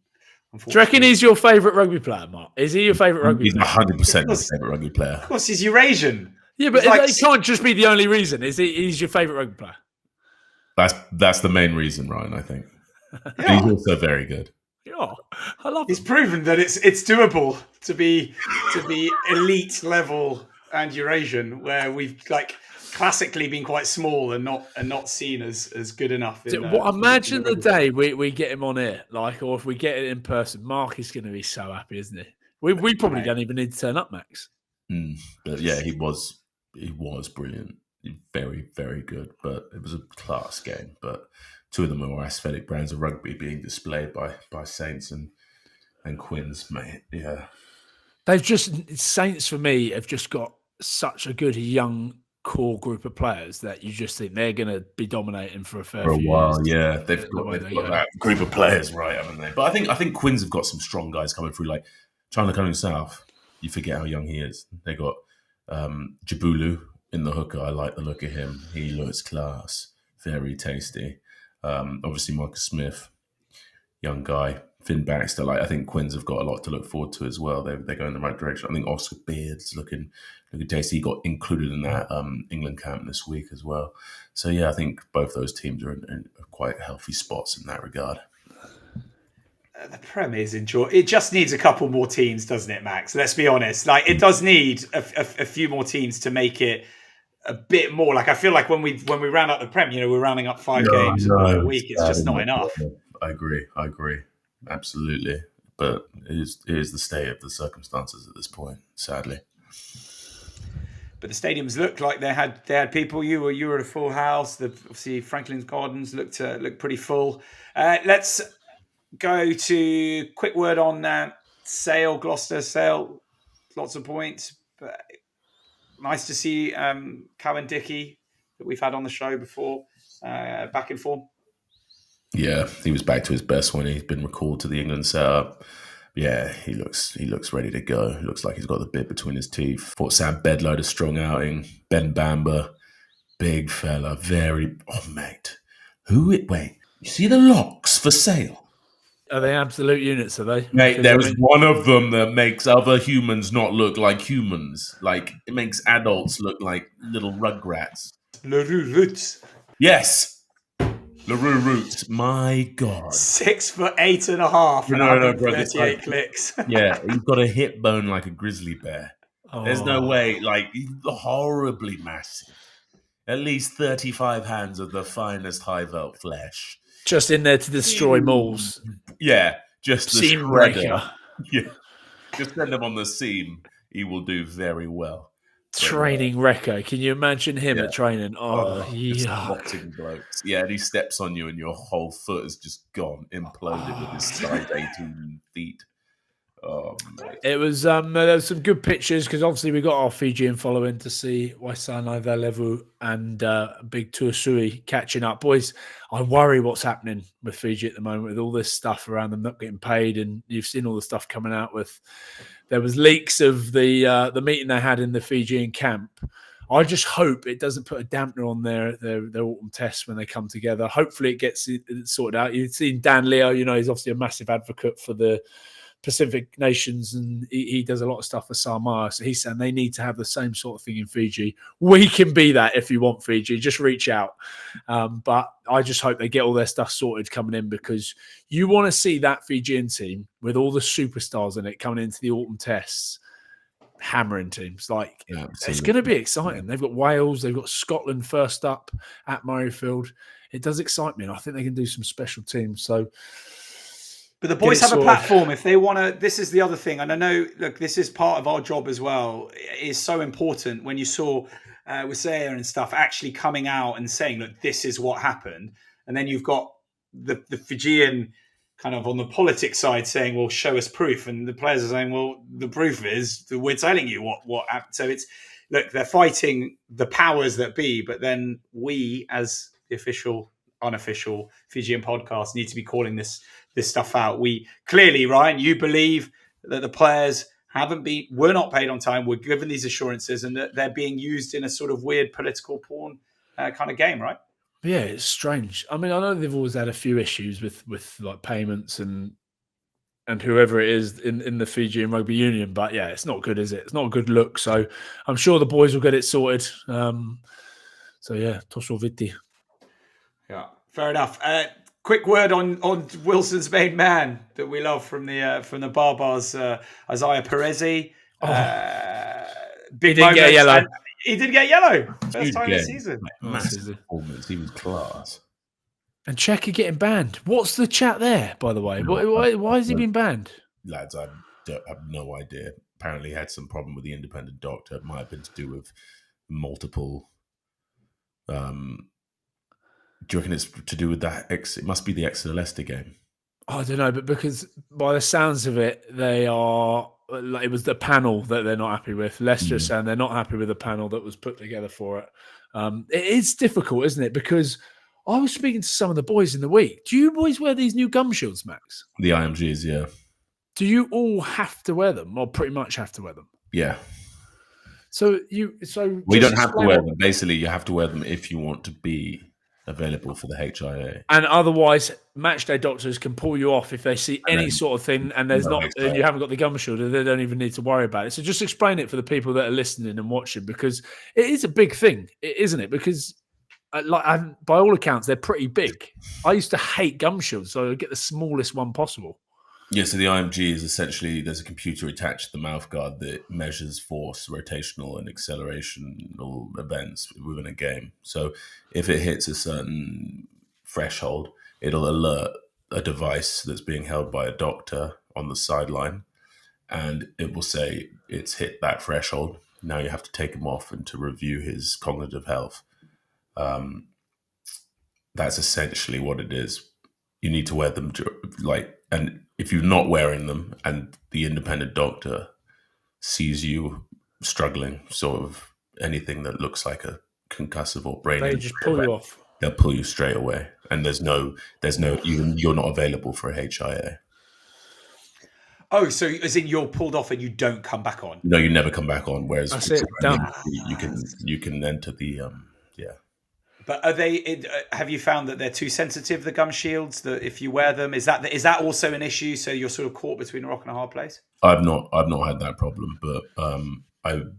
you reckon he's your favourite rugby player, Mark? Is he your favourite rugby player? He's 100% my favourite rugby player. Of course, he's Eurasian. Yeah, but it can't just be the only reason. He's your favourite rugby player? That's the main reason, Ryan, I think. Yeah. He's also very good. Yeah, I love He's proven that it's doable to be elite level and Eurasian, where we've like classically been quite small and not seen as good enough. Imagine the day we get him on here, or if we get it in person, Mark is going to be so happy, isn't he? We probably don't even need to turn up, Max. But yeah, he was brilliant, very, very good. But it was a class game. But two of the more aesthetic brands of rugby being displayed by Saints and Quins, mate. Yeah, Saints for me have just got such a good young core group of players that you just think they're going to be dominating for a few while. years. Yeah, they've got that group of players, right, haven't they? But I think Quins have got some strong guys coming through, like China coming south. You forget how young he is. They got Jabulu in the hooker. I like the look of him. He looks class, very tasty. Obviously, Marcus Smith, young guy. Finn Baxter. I think Quins have got a lot to look forward to as well. They're going in the right direction. I think Oscar Beard's looking tasty. He got included in that England camp this week as well. So yeah, I think both those teams are in quite healthy spots in that regard. The Prem is enjoyable. It just needs a couple more teams, doesn't it, Max? Let's be honest. It does need a few more teams to make it a bit more. I feel like when we round up the Prem, we're rounding up 5 games a week. It's just not enough. I agree. Absolutely. But it is the state of the circumstances at this point, sadly. But the stadiums looked like they had people. You were at a full house. Obviously Franklin's Gardens looked pretty full. Let's go to quick word on Sale, Gloucester. Sale, lots of points. But nice to see Cowan Dickey, that we've had on the show before, back in form. Yeah, he was back to his best when he's been recalled to the England setup. Yeah, he looks ready to go. Looks like he's got the bit between his teeth. Thought Sam Bedlow a strong outing. Ben Bamber, big fella, very. Oh mate, wait, you see the locks for Sale? Are they absolute units? Are they? Mate, there's one of them that makes other humans not look like humans. It makes adults look like little rugrats. LaRue Roots. Yes. LaRue Roots, my God. 6'8.5" and 38 clicks. Yeah, he's got a hip bone like a grizzly bear. Oh. There's no way, he's horribly massive. At least 35 hands of the finest high velt flesh. Just in there to destroy mauls. Yeah, just the seam breaker. Yeah, just send him on the seam. He will do very well. Training wrecker. Can you imagine him at training? Boxing blokes. Yeah, and he steps on you and your whole foot is just gone, imploded with his size 18 feet. Oh, mate. It was there was some good pictures because obviously we got our Fijian following to see Waisana Valevu and Big Tuasui catching up. Boys, I worry what's happening with Fiji at the moment with all this stuff around them not getting paid, and you've seen all the stuff coming out with. There was leaks of the meeting they had in the Fijian camp. I just hope it doesn't put a dampener on their autumn tests when they come together. Hopefully it gets sorted out. You've seen Dan Leo, he's obviously a massive advocate for the Pacific nations, and he does a lot of stuff for Samoa. So he's saying they need to have the same sort of thing in Fiji. We can be that if you want Fiji. Just reach out. But I just hope they get all their stuff sorted coming in, because you want to see that Fijian team with all the superstars in it coming into the autumn tests, hammering teams. It's going to be exciting. They've got Wales, they've got Scotland first up at Murrayfield. It does excite me, and I think they can do some special teams. So. But the boys have a platform if they want to. This is the other thing. And I know, look, this is part of our job as well. It is so important when you saw Wisea and stuff actually coming out and saying, look, this is what happened. And then you've got the Fijian kind of on the politics side saying, well, show us proof. And the players are saying, well, the proof is that we're telling you what happened. So it's, look, they're fighting the powers that be. But then we, as the official, unofficial Fijian podcast, need to be calling this stuff out. We clearly, Ryan, you believe that the players were not paid on time, were given these assurances, and that they're being used in a sort of weird political porn kind of game, right? Yeah, it's strange. I mean, I know they've always had a few issues with payments and whoever it is in the Fijian Rugby Union, but yeah, it's not good, is it? It's not a good look. So I'm sure the boys will get it sorted. So yeah, Tosho Viti. Yeah, fair enough. Quick word on Wilson's main man that we love from the Barbars, Isaiah Perezi. big didn't get moments, yellow. and he did get yellow. First Huge time game. this season. Massive performance. He was class. And Cheika getting banned. What's the chat there, by the way? Why has he been banned? Lads, I have no idea. Apparently, he had some problem with the independent doctor. It might have been to do with multiple. Do you reckon it's to do with that? It must be the ex-Leicester game. I don't know, but because by the sounds of it, they are. It was the panel that they're not happy with. Leicester saying they're not happy with the panel that was put together for it. It is difficult, isn't it? Because I was speaking to some of the boys in the week. Do you boys wear these new gumshields, Max? The IMGs, yeah. Do you all have to wear them, or pretty much have to wear them? Yeah. So we don't have to wear them. Basically, you have to wear them if you want to be available for the HIA. And otherwise, matchday doctors can pull you off if they see any sort of thing, and there's and you haven't got the gum shield, and they don't even need to worry about it. So just explain it for the people that are listening and watching, because it is a big thing, isn't it? Because by all accounts, they're pretty big. I used to hate gum shields, so I'd get the smallest one possible. Yeah, so the IMG is essentially, there's a computer attached to the mouthguard that measures force, rotational and accelerational events within a game. So if it hits a certain threshold, it'll alert a device that's being held by a doctor on the sideline, and it will say it's hit that threshold. Now you have to take him off and to review his cognitive health. That's essentially what it is. You need to wear them, and if you're not wearing them and the independent doctor sees you struggling, sort of anything that looks like a concussive or brain injury, they just pull you off. They'll pull you straight away, and there's no, you're not available for a HIA. Oh, so as in you're pulled off and you don't come back on? No, you never come back on. Whereas that's it. Done. You can enter the But are they? Have you found that they're too sensitive, the gum shields? That if you wear them, is that also an issue? So you're sort of caught between a rock and a hard place. I've not had that problem, but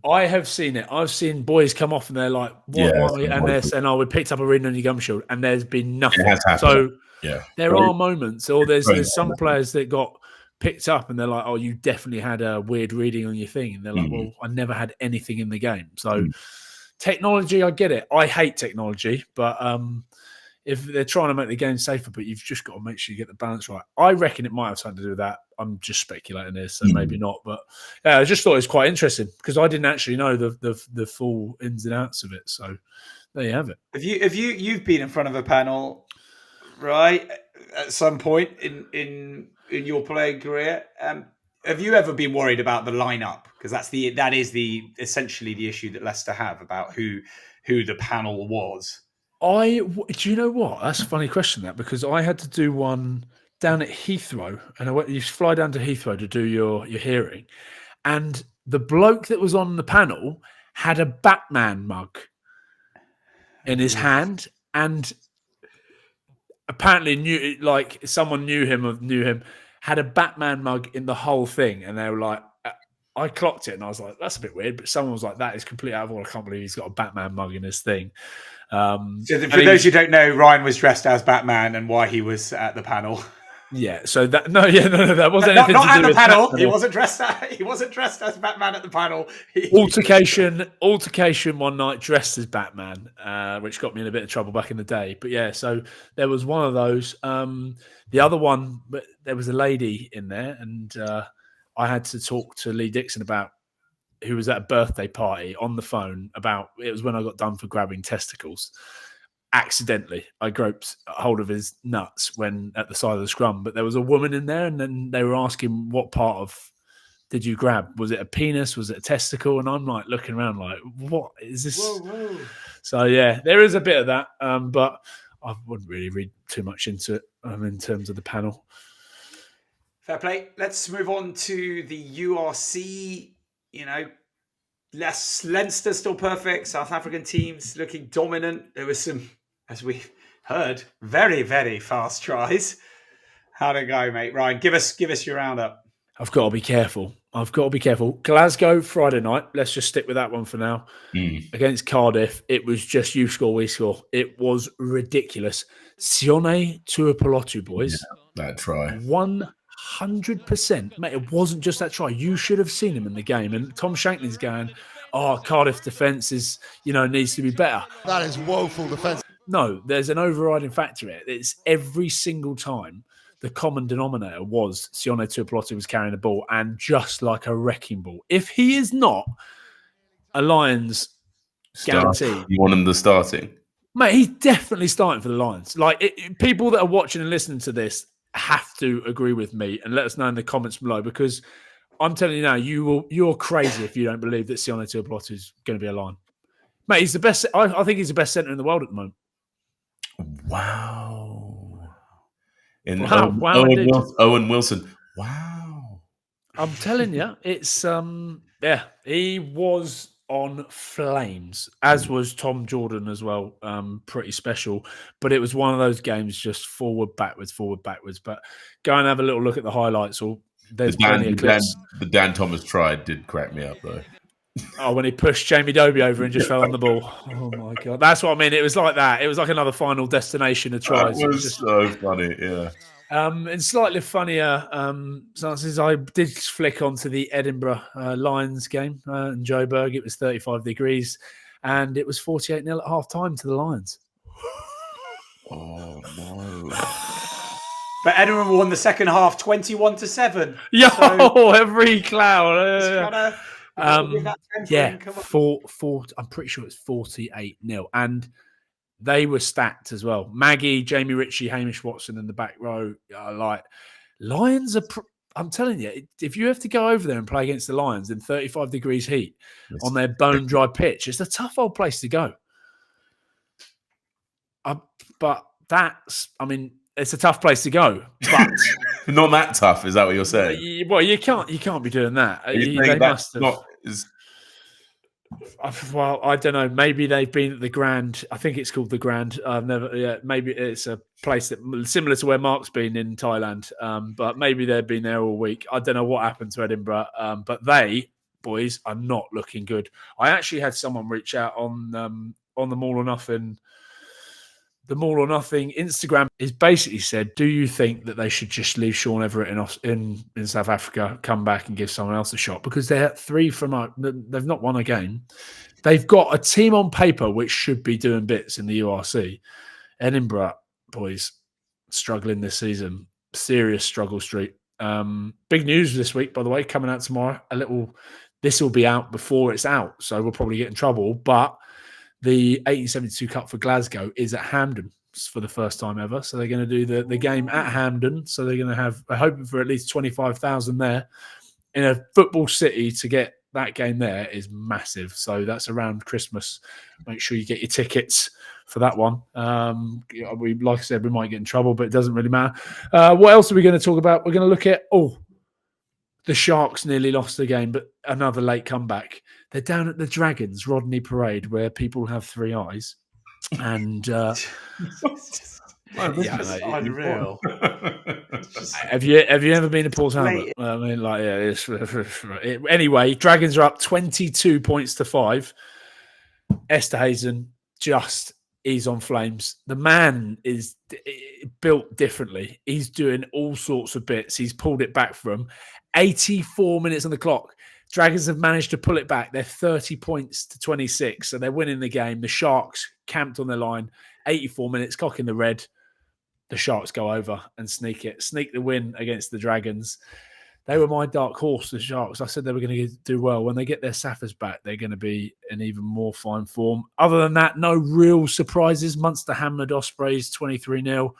I have seen it. I've seen boys come off and they're like, "What?" And they're saying, "Oh, we picked up a reading on your gum shield," and there's been nothing. It has happened. So yeah, there are moments, or there's some players that got picked up and they're like, "Oh, you definitely had a weird reading on your thing," and they're like, "Well, I never had anything in the game." So. Technology, I get it. I hate technology, but if they're trying to make the game safer, but you've just got to make sure you get the balance right. I reckon it might have something to do with that. I'm just speculating here, so maybe not. But yeah, I just thought it was quite interesting because I didn't actually know the full ins and outs of it. So there you have it. You've been in front of a panel, right? At some point in your playing career. Have you ever been worried about the lineup? Because that is essentially the issue that Leicester have about who the panel was. Do you know what? That's a funny question, that, because I had to do one down at Heathrow, and you fly down to Heathrow to do your hearing, and the bloke that was on the panel had a Batman mug in his hand, and apparently someone knew him. Had a Batman mug in the whole thing, and they were like, I clocked it, and I was like, that's a bit weird. But someone was like, that is completely out of order. I can't believe he's got a Batman mug in his thing. So for those who don't know, Ryan was dressed as Batman, and why he was at the panel. Yeah. So that that wasn't anything not to do at the with panel. that. He wasn't dressed as Batman at the panel. Altercation one night dressed as Batman, which got me in a bit of trouble back in the day. But yeah, so there was one of those. The other one, but there was a lady in there, and I had to talk to Lee Dixon about, who was at a birthday party, on the phone about, it was when I got done for grabbing testicles. Accidentally, I groped hold of his nuts when at the side of the scrum, but there was a woman in there, and then they were asking, what part of did you grab? Was it a penis? Was it a testicle? And I'm like looking around like, what is this? Whoa. So yeah, there is a bit of that, but I wouldn't really read too much into it in terms of the panel. Fair play. Let's move on to the URC. Leinster still perfect. South African teams looking dominant. There was some, as we've heard, very, very fast tries. How'd it go, mate? Ryan, give us your roundup. I've got to be careful. Glasgow, Friday night. Let's just stick with that one for now. Against Cardiff, it was just you score, we score. It was ridiculous. Sione Tuipolotu, boys. Yeah, that try. 100%. Mate, it wasn't just that try. You should have seen him in the game. And Tom Shankley's going, oh, Cardiff defence is, needs to be better. That is woeful defence. No, there's an overriding factor here. It's every single time the common denominator was Sione Tuipolotu was carrying the ball, and just like a wrecking ball. If he is not a Lions guarantee, You want him the starting? mate, he's definitely starting for the Lions. People that are watching and listening to this have to agree with me and let us know in the comments below, because I'm telling you now, you're crazy if you don't believe that Sione Tuipolotu is going to be a Lion. Mate, he's the best. I think he's the best centre in the world at the moment. Wow. Owen Wilson. Wow. I'm telling you, it's he was on flames, as was Tom Jordan as well. Pretty special, but it was one of those games just forward, backwards. But go and have a little look at the highlights. Or there's plenty of clips. The Dan Thomas try did crack me up though. Oh, when he pushed Jamie Dobie over and just fell on the ball. Oh my god, that's what I mean. It was like that. It was like another Final Destination of tries. That was just so funny, yeah. In slightly funnier circumstances, I did flick onto the Edinburgh Lions game in Joburg. It was 35 degrees, and it was 48-0 at half time to the Lions. Oh no! But Edinburgh won the second half 21-7. Yo, so every cloud. Yeah, I'm pretty sure it's 48-0, and they were stacked as well. Maggie, Jamie Ritchie, Hamish Watson in the back row. Lions are. I'm telling you, if you have to go over there and play against the Lions in 35 degrees heat on their bone dry pitch, it's a tough old place to go. But it's a tough place to go. But not that tough, is that what you're saying? Well, you can't be doing that. They must have. Well, I don't know. Maybe they've been at the Grand. I think it's called the Grand. I've never. Yeah, maybe it's a place that similar to where Mark's been in Thailand. But maybe they've been there all week. I don't know what happened to Edinburgh. But they, boys, are not looking good. I actually had someone reach out on the Maul or Nothing. The Maul or Nothing Instagram is basically said, do you think that they should just leave Sean Everett in South Africa, come back and give someone else a shot? Because they're 3 from they've not won a game. They've got a team on paper which should be doing bits in the URC. Edinburgh, boys, struggling this season. Serious struggle street. Big news this week, by the way, coming out tomorrow. This will be out before it's out, so we'll probably get in trouble. But the 1872 Cup for Glasgow is at Hampden for the first time ever. So they're going to do the game at Hampden. So they're going to have, hoping for at least 25,000 there. In a football city, to get that game there is massive. So that's around Christmas. Make sure you get your tickets for that one. Like I said, we might get in trouble, but it doesn't really matter. What else are we going to talk about? We're going to look at, the Sharks nearly lost the game, but another late comeback. They're down at the Dragons Rodney Parade, where people have 3 eyes. And unreal. Have you ever been to Port Talbot? Anyway, Dragons are up 22 points to 5. Esterhazen he's on flames. The man is built differently. He's doing all sorts of bits. He's pulled it back from 84 minutes on the clock. Dragons have managed to pull it back. They're 30 points to 26, so they're winning the game. The Sharks camped on their line. 84 minutes, cock in the red. The Sharks go over and sneak the win against the Dragons. They were my dark horse, the Sharks. I said they were going to do well. When they get their Saffers back, they're going to be in even more fine form. Other than that, no real surprises. Munster hammered Ospreys 23-0.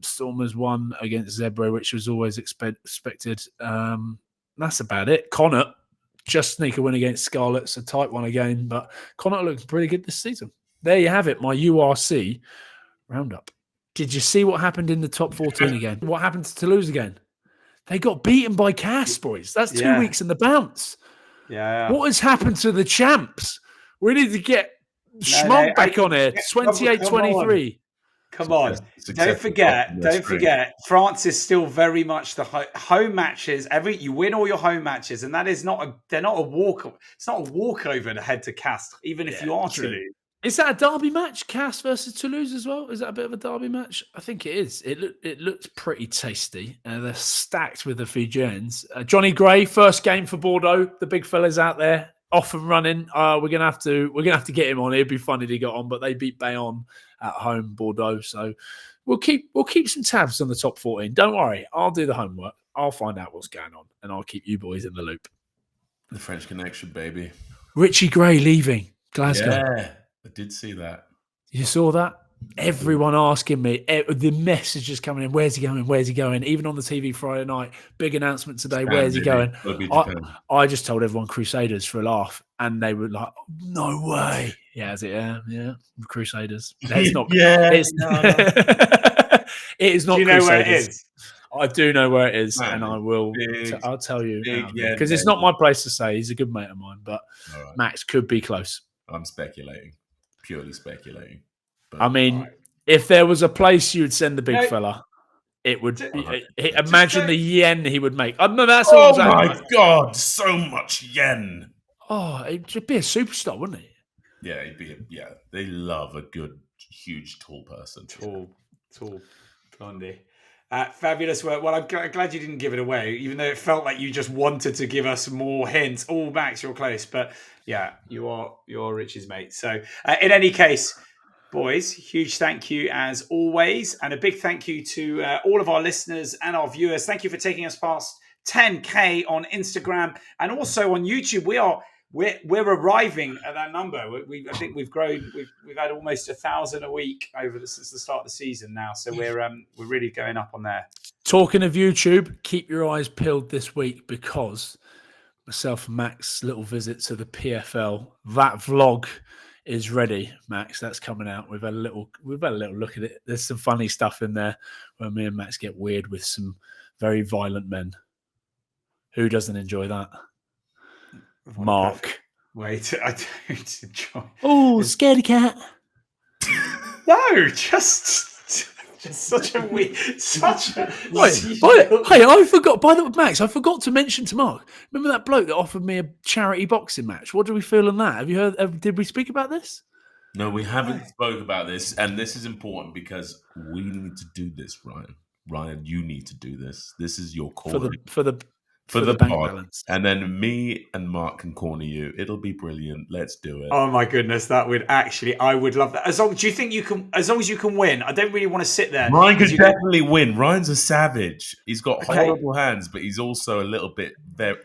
Stormers won against Zebra, which was always expected. That's about it. Connacht just sneak a win against Scarlets, a tight one again, but Connacht looks pretty good this season. There you have it, my URC roundup. Did you see what happened in the top 14 again? What happened to Toulouse again? They got beaten by Cass, boys. That's 2 weeks in the bounce. Yeah. What has happened to the champs? We need to get Schmog back on here. 28-23. Come on. Don't forget. France is still very much the home matches. You win all your home matches, and that is they're not a walk. It's not a walkover to head to Castres, even if you are Toulouse. Is that a derby match, Cass versus Toulouse as well? Is that a bit of a derby match? I think it is. It looks pretty tasty. They're stacked with the Fijians. Johnny Gray, first game for Bordeaux. The big fella's out there. off and running. We're gonna have to get him on. It'd be funny to get on, but they beat Bayonne at home, Bordeaux. So we'll keep some tabs on the top 14. Don't worry, I'll do the homework. I'll find out what's going on, and I'll keep you boys in the loop. The French connection, baby. Richie Gray leaving Glasgow. Yeah, I did see that. You saw that? Everyone asking me, the messages coming in, where's he going, where's he going? Even on the TV Friday night, big announcement today, where's he going? I just told everyone Crusaders for a laugh, and they were like, no way. Yeah, is it? Yeah, Crusaders. It's not. It is not. Do you know Crusaders. where it is? I do know where it is, Man, and I will. I'll tell you because it's yeah. not my place to say. He's a good mate of mine, but Right. Max could be close. I'm speculating, purely speculating. But, I mean, if there was a place you would send the big fella, it would. Imagine the yen he would make. That's all I'm saying. My God, so much yen. Oh, he'd be a superstar, wouldn't he? Yeah, he'd be. They love a good, huge, tall person. Tall, blondie. Fabulous work. Well, I'm glad you didn't give it away, even though it felt like you just wanted to give us more hints. Oh, Max, you're close, but yeah, you're Rich's mate. So, in any case, boys, huge thank you as always, and a big thank you to all of our listeners and our viewers. Thank you for taking us past 10K on Instagram and also on YouTube. We're arriving at that number. I think we've grown. We've had almost 1,000 a week since the start of the season now. So we're really going up on there. Talking of YouTube, keep your eyes peeled this week because myself and Max little visit to the PFL. That vlog is ready, Max. That's coming out. We've had a little look at it. There's some funny stuff in there where me and Max get weird with some very violent men. Who doesn't enjoy that? Mark. Wait, I don't enjoy. Oh, scaredy cat. No, just such a weird, such a. Hey, I forgot. By the way, Max, I forgot to mention to Mark. Remember that bloke that offered me a charity boxing match? What do we feel on that? Have you heard? Did we speak about this? No, we haven't spoke about this, and this is important because we need to do this, Ryan. Ryan, you need to do this. This is your call for the bank pod, balance. and then me and Mark can corner you. It'll be brilliant. Let's do it. Oh my goodness, that would actually, I would love that. As long as you can win. I don't really want to sit there. Ryan could definitely win. Ryan's a savage. He's got horrible hands, but he's also a little bit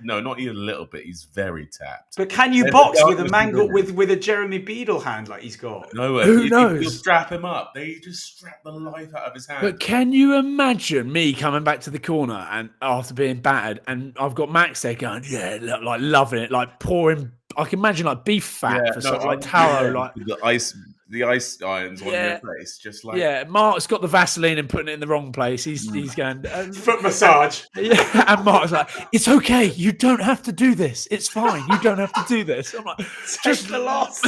not even a little bit. He's very tapped. But can you box with a mangle with a Jeremy Beadle hand like he's got? No, who knows? You'll strap him up. They just strap the life out of his hand. But can you imagine me coming back to the corner and after being battered, and I've got Max there going, like loving it, like pouring. I can imagine like beef fat like taro, like the ice irons on your face, just like Mark's got the Vaseline and putting it in the wrong place. He's going foot massage. And Mark's like, it's okay, you don't have to do this. It's fine, you don't have to do this. I'm like, just the loss.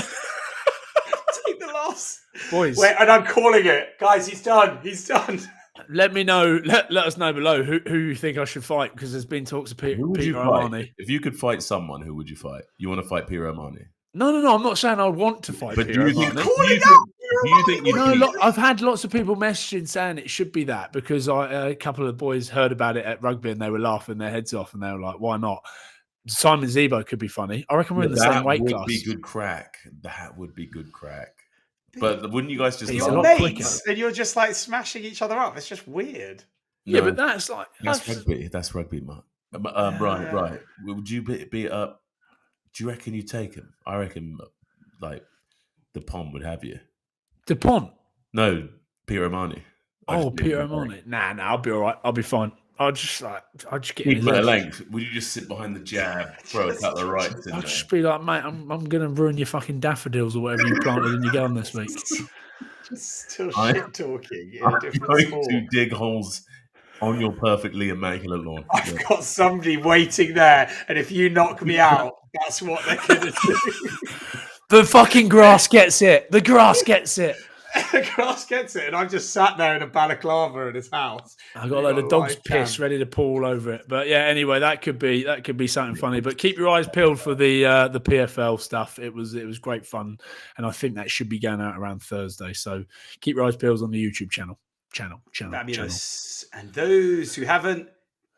Take the loss, boys. Wait, and I'm calling it, guys. He's done. Let me know. Let us know below who you think I should fight, because there's been talks of Peter Armani. If you could fight someone, who would you fight? You want to fight Peter Armani? No. I'm not saying I want to fight. But Peter Armani. I've had lots of people messaging saying it should be that, because a couple of boys heard about it at rugby and they were laughing their heads off, and they were like, "Why not?" Simon Zebo could be funny. I reckon we're in the same weight class. That would be good crack. That would be good crack. But wouldn't you guys just? You're mates, and you're just like smashing each other up. It's just weird. No, yeah, but that's rugby. That's rugby, Mark. Right. Would you beat up? Do you reckon you take him? I reckon, like, the Pom would have you. The Pom? No, Peter Armani. Peter Armani. Nah, I'll be all right. I'll be fine. I'll just get in his length. Would you just sit behind the jab, throw a couple of rights in I'll there? just be like, mate, I'm going to ruin your fucking daffodils or whatever you planted in your garden this week. Just still shit talking. I'm going to dig holes on your perfectly immaculate lawn. I've got somebody waiting there, and if you knock me out, that's what they're going to do. The fucking grass gets it. The grass gets it. The grass gets it, and I'm just sat there in a balaclava in his house. I got a load of dog's piss ready to pour all over it. But yeah, anyway, that could be something funny. But keep your eyes peeled for the PFL stuff. It was great fun, and I think that should be going out around Thursday. So keep your eyes peeled on the YouTube channel. Fabulous. And those who haven't,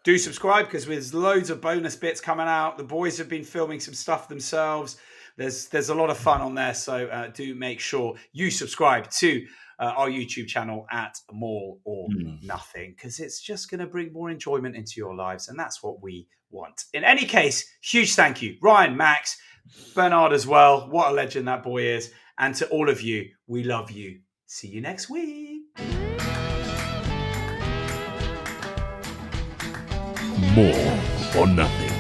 do subscribe because there's loads of bonus bits coming out. The boys have been filming some stuff themselves. There's a lot of fun on there. So do make sure you subscribe to our YouTube channel at Maul or Nothing, because it's just going to bring more enjoyment into your lives. And that's what we want. In any case, huge thank you, Ryan, Max, Bernhard as well. What a legend that boy is. And to all of you, we love you. See you next week. More or nothing.